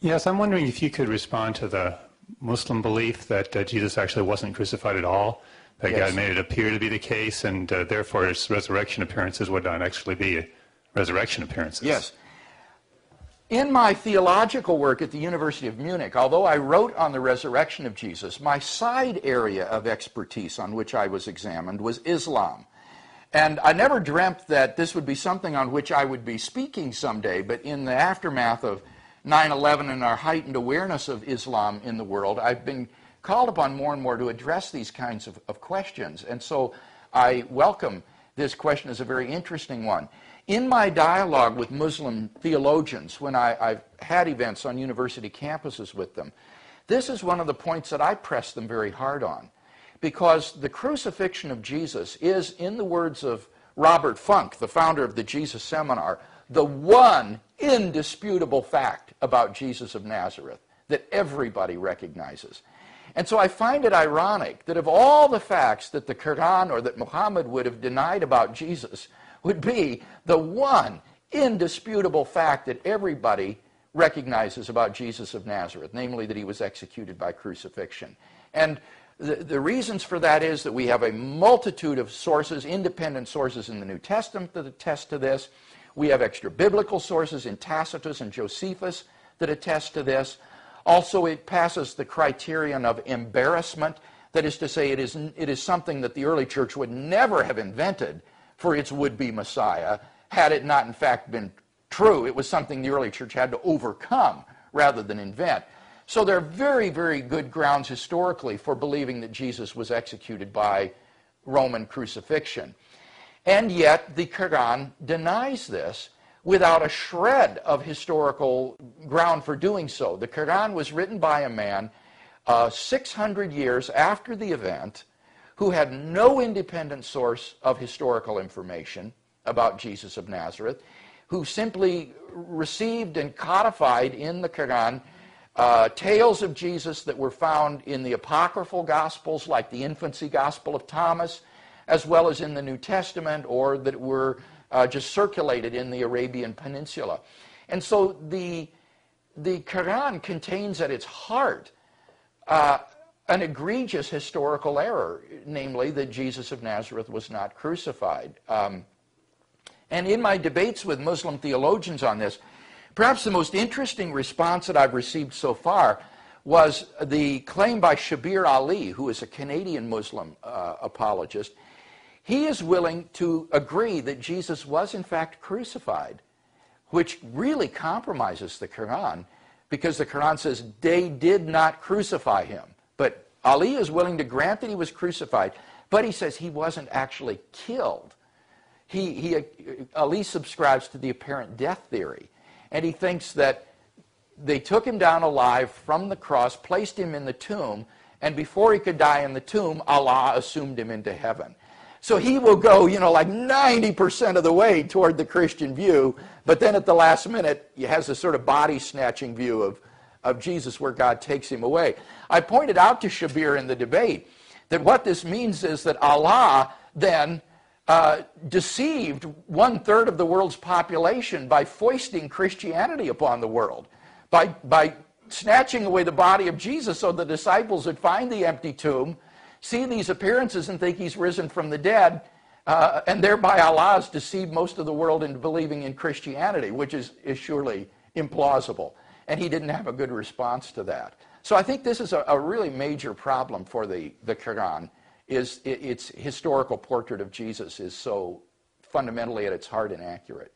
Yes, I'm wondering if you could respond to the Muslim belief that Jesus actually wasn't crucified at all, that Yes. God made it appear to be the case, and therefore his resurrection appearances would not actually be resurrection appearances. Yes. In my theological work at the University of Munich, although I wrote on the resurrection of Jesus, my side area of expertise on which I was examined was Islam. And I never dreamt that this would be something on which I would be speaking someday, but in the aftermath of 9/11 and our heightened awareness of Islam in the world, I've been called upon more and more to address these kinds of questions. And so I welcome this question as a very interesting one. In my dialogue with Muslim theologians, when I've had events on university campuses with them, this is one of the points that I press them very hard on. Because the crucifixion of Jesus is, in the words of Robert Funk, the founder of the Jesus Seminar, the one indisputable fact about Jesus of Nazareth that everybody recognizes. And so I find it ironic that of all the facts that the Quran or that Muhammad would have denied about Jesus would be the one indisputable fact that everybody recognizes about Jesus of Nazareth, namely that he was executed by crucifixion. And the reasons for that is that we have a multitude of sources, independent sources in the New Testament that attest to this. We have extra biblical sources in Tacitus and Josephus that attest to this. Also, it passes the criterion of embarrassment. That is to say, it is something that the early church would never have invented for its would-be Messiah, had it not in fact been true. It was something the early church had to overcome rather than invent. So there are very, very good grounds historically for believing that Jesus was executed by Roman crucifixion. And yet the Quran denies this without a shred of historical ground for doing so. The Quran was written by a man 600 years after the event who had no independent source of historical information about Jesus of Nazareth, who simply received and codified in the Quran tales of Jesus that were found in the apocryphal Gospels, like the infancy Gospel of Thomas, as well as in the New Testament, or that were just circulated in the Arabian Peninsula. And so the Quran contains at its heart an egregious historical error, namely that Jesus of Nazareth was not crucified. And in my debates with Muslim theologians on this, perhaps the most interesting response that I've received so far was the claim by Shabir Ali, who is a Canadian Muslim apologist. He is willing to agree that Jesus was in fact crucified, which really compromises the Quran, because the Quran says they did not crucify him. But Ali is willing to grant that he was crucified, but he says he wasn't actually killed. Ali subscribes to the apparent death theory, and he thinks that they took him down alive from the cross, placed him in the tomb, and before he could die in the tomb, Allah assumed him into heaven. So he will go, like 90% of the way toward the Christian view, but then at the last minute, he has a sort of body-snatching view of Jesus where God takes him away. I pointed out to Shabir in the debate that what this means is that Allah then deceived 1/3 of the world's population by foisting Christianity upon the world, by snatching away the body of Jesus so the disciples would find the empty tomb, see these appearances and think he's risen from the dead, and thereby Allah has deceived most of the world into believing in Christianity, which is surely implausible. And he didn't have a good response to that. So I think this is a really major problem for the Quran, is its historical portrait of Jesus is so fundamentally at its heart inaccurate.